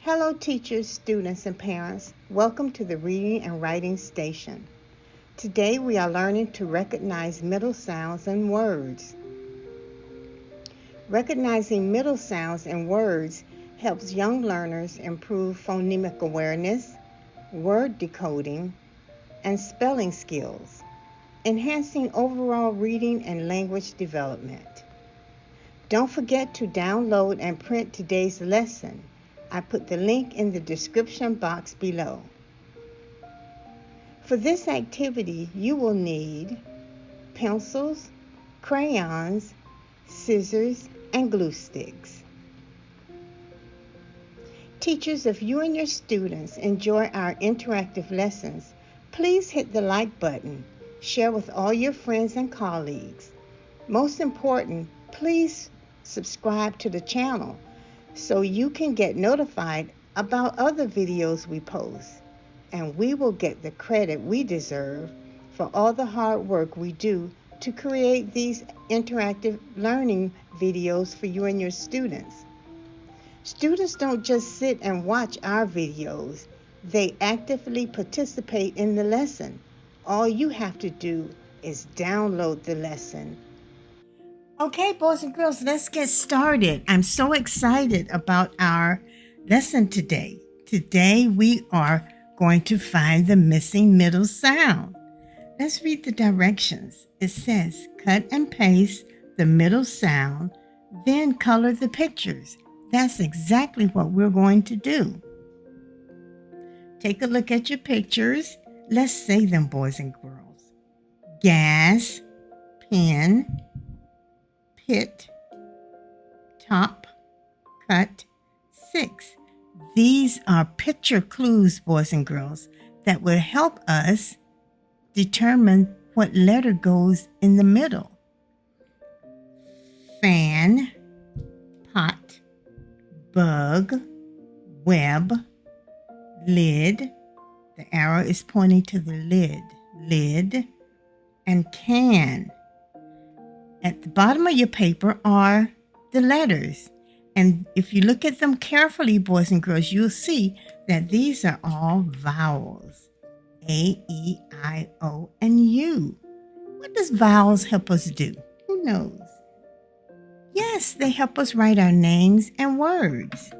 Hello teachers, students, and parents. Welcome to the Reading and Writing Station. Today we are learning to recognize middle sounds in words. Recognizing middle sounds in words helps young learners improve phonemic awareness, word decoding, and spelling skills, enhancing overall reading and language development. Don't forget to download and print today's lesson. I put the link in the description box below. For this activity, you will need pencils, crayons, scissors, and glue sticks. Teachers, if you and your students enjoy our interactive lessons, please hit the like button, share with all your friends and colleagues. Most important, please subscribe to the channel so you can get notified about other videos we post, and we will get the credit we deserve for all the hard work we do to create these interactive learning videos for you and your students. Students don't just sit and watch our videos, they actively participate in the lesson. All you have to do is download the lesson. Okay, boys and girls, let's get started. I'm so excited about our lesson today. Today we are going to find the missing middle sound. Let's read the directions. It says, cut and paste the middle sound, then color the pictures. That's exactly what we're going to do. Take a look at your pictures. Let's say them, boys and girls. Gas, pen, pit, top, cut, 6. These are picture clues, boys and girls, that will help us determine what letter goes in the middle. Fan, pot, bug, web, lid. The arrow is pointing to the lid, and can. At the bottom of your paper are the letters. And if you look at them carefully, boys and girls, you'll see that these are all vowels. A, E, I, O, and U. What does vowels help us do? Who knows? Yes, they help us write our names and words.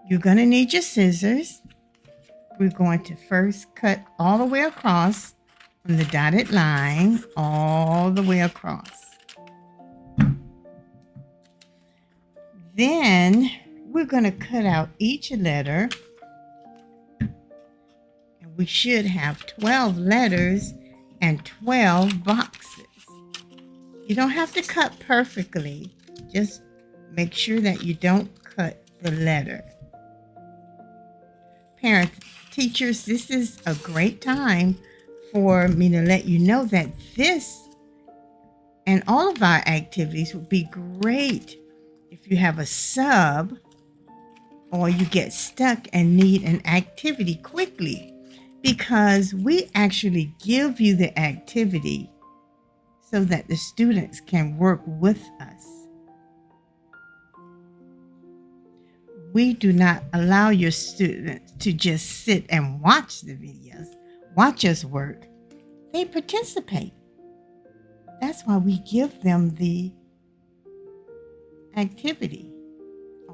You're going to need your scissors. We're going to first cut all the way across from the dotted line, all the way across. Then we're going to cut out each letter. And we should have 12 letters and 12 boxes. You don't have to cut perfectly. Just make sure that you don't cut the letter. Parents, teachers, this is a great time for me to let you know that this and all of our activities would be great if you have a sub or you get stuck and need an activity quickly, because we actually give you the activity so that the students can work with us. We do not allow your students to just sit and watch the videos, watch us work. They participate. That's why we give them the activity.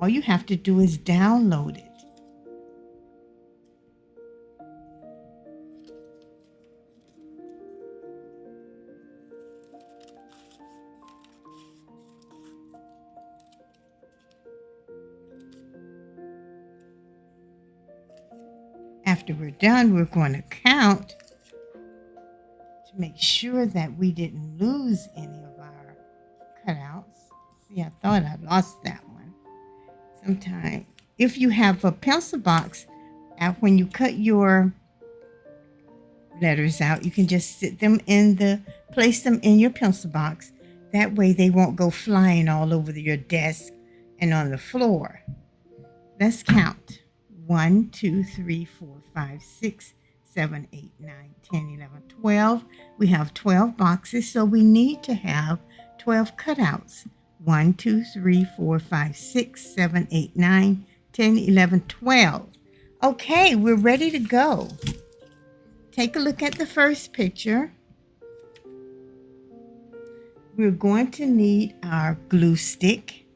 All you have to do is download it. After we're done, we're going to count to make sure that we didn't lose any of our cutouts. See, I thought I lost that one. Sometime, if you have a pencil box, when you cut your letters out, you can just place them in your pencil box. That way they won't go flying all over your desk and on the floor. Let's count. 1, 2, 3, 4, 5, 6, 7, 8, 9, 10, 11, 12. We have 12 boxes, so we need to have 12 cutouts. 1, 2, 3, 4, 5, 6, 7, 8, 9, 10, 11, 12. Okay, we're ready to go. Take a look at the first picture. We're going to need our glue stick.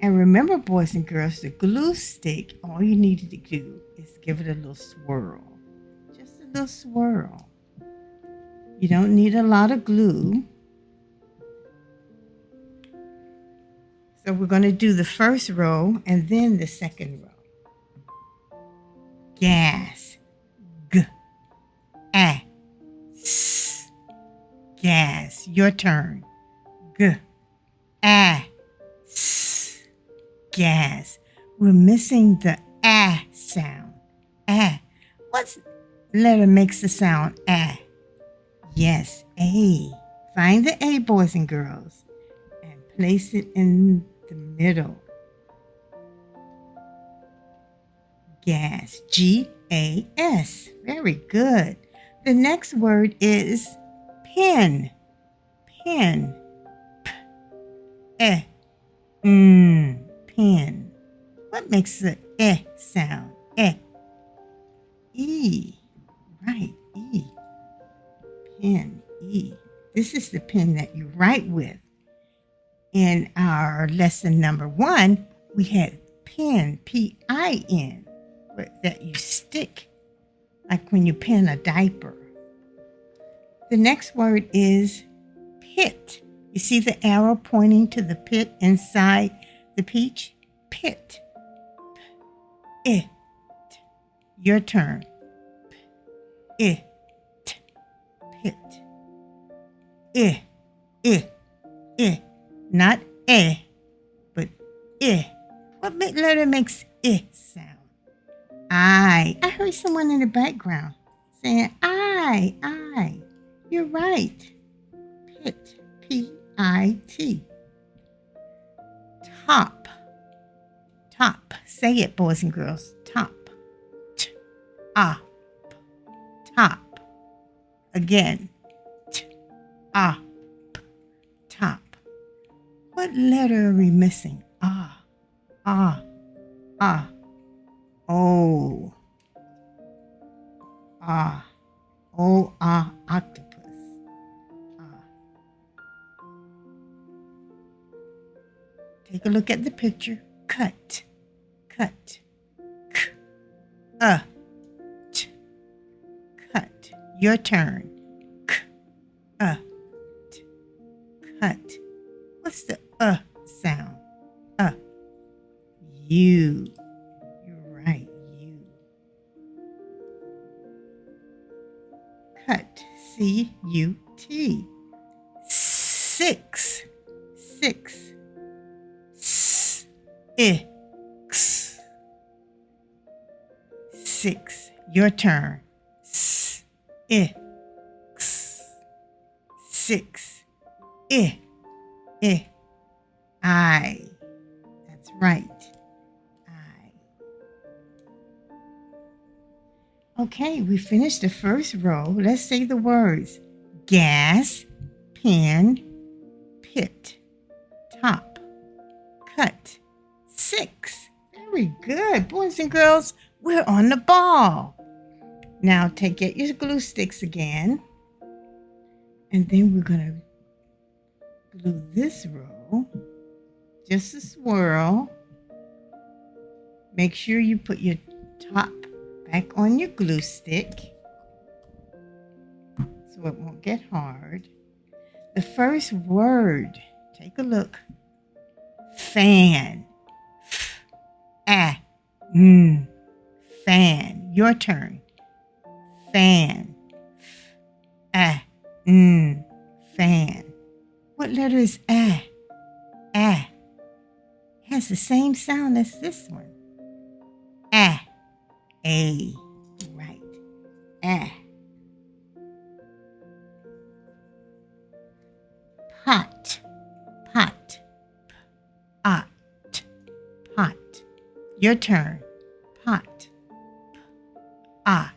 And remember, boys and girls, the glue stick, all you needed to do is give it a little swirl. Just a little swirl. You don't need a lot of glue. So we're going to do the first row and then the second row. Gas. G. A. S. Gas. Your turn. G. A. S. Gas. We're missing the A sound. A. What letter makes the sound A? Yes, A. Find the A, boys and girls, and place it in the middle. Gas. G-A-S. Very good. The next word is pen. Pen. P. Pen. What makes the sound? E. Right, E. Pen. E. This is the pen that you write with. In our lesson number 1, we had pin, P-I-N, that you stick, like when you pin a diaper. The next word is pit. You see the arrow pointing to the pit inside the peach? Pit. It. Your turn. It. Pit. I. Not but I. What letter makes I sound? I. I heard someone in the background saying I. You're right. Pit. P-I-T. Top. Top. Say it, boys and girls. Top. T-up. Top. Again. T-up. Top. What letter are we missing? Ah. O. Octopus. Take a look at the picture. Cut. K. T. Cut. Your turn. K. T. Cut. What's the sound? U. You're right, U. Cut. C-U-T. 6. 6. S-I-X. 6. Your turn. S-I-X. 6. I. That's right. I. Okay, we finished the first row. Let's say the words. Gas, pen, pit, top, cut, 6. Very good. Boys and girls, we're on the ball. Now get your glue sticks again. And then we're going to glue this row. Just a swirl. Make sure you put your top back on your glue stick so it won't get hard. The first word, take a look. Fan. Fan. Your turn. Fan. Fan. What letter is A? A. Has the same sound as this one. A. Right. A. Pot. Pot. Pot. Your turn. Pot. Pot.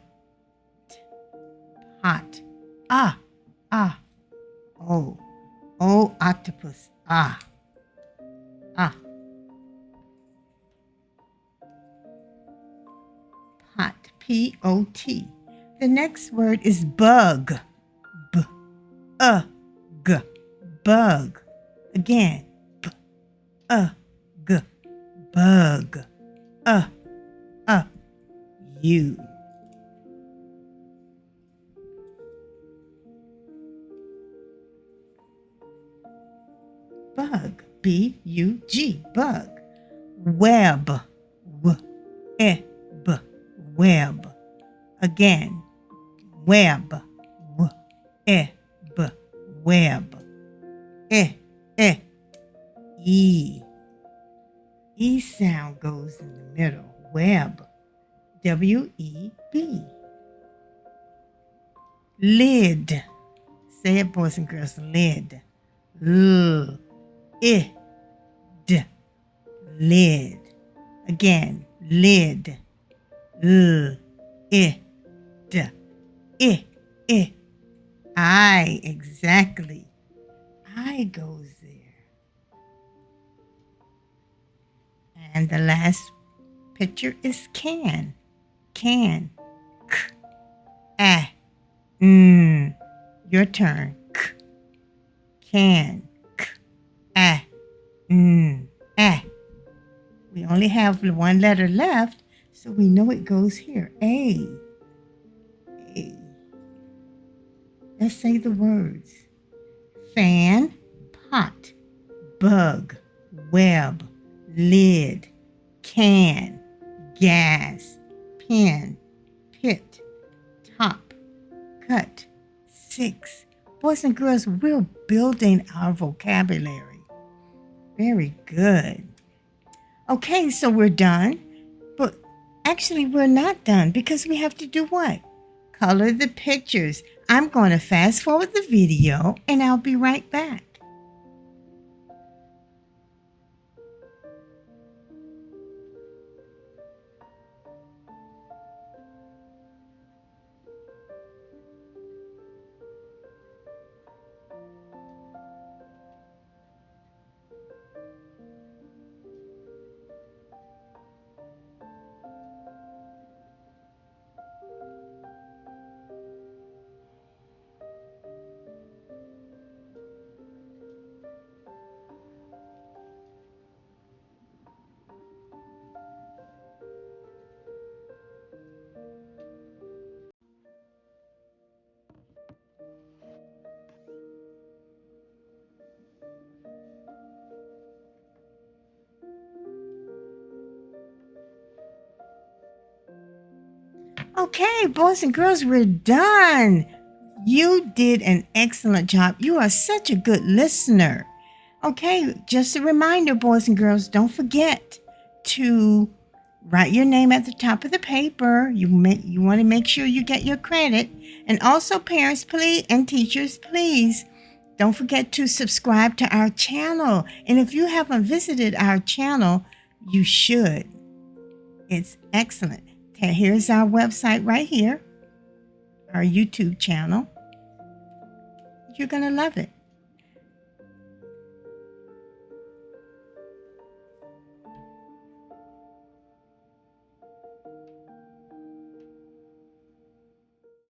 Oh, octopus. Pot, P-O-T. The next word is bug, B-U-G, bug. Again, B-U-G, bug, U. Bug, B-U-G, bug. Web, W-E-B, web. Again, web, W-E-B, web. E. E sound goes in the middle. Web, W-E-B. Lid. Say it, boys and girls, lid. L-I-D, lid. Again, lid. L-I-D, I, exactly. I goes there. And the last picture is can. Can. K-A. Your turn. K. Can. K-A. We only have one letter left, so we know it goes here. A. A. Let's say the words. Fan, pot, bug, web, lid, can, gas, pen, pit, top, cut, 6. Boys and girls, we're building our vocabulary. Very good. Okay, so we're done. But actually, we're not done because we have to do what? Color the pictures. I'm going to fast forward the video and I'll be right back. Okay, boys and girls, we're done. You did an excellent job. You are such a good listener. Okay, just a reminder, boys and girls, don't forget to write your name at the top of the paper. You want to make sure you get your credit. And also, parents, please, and teachers, please, don't forget to subscribe to our channel. And if you haven't visited our channel, you should. It's excellent. Here's our website right here, our YouTube channel. You're going to love it.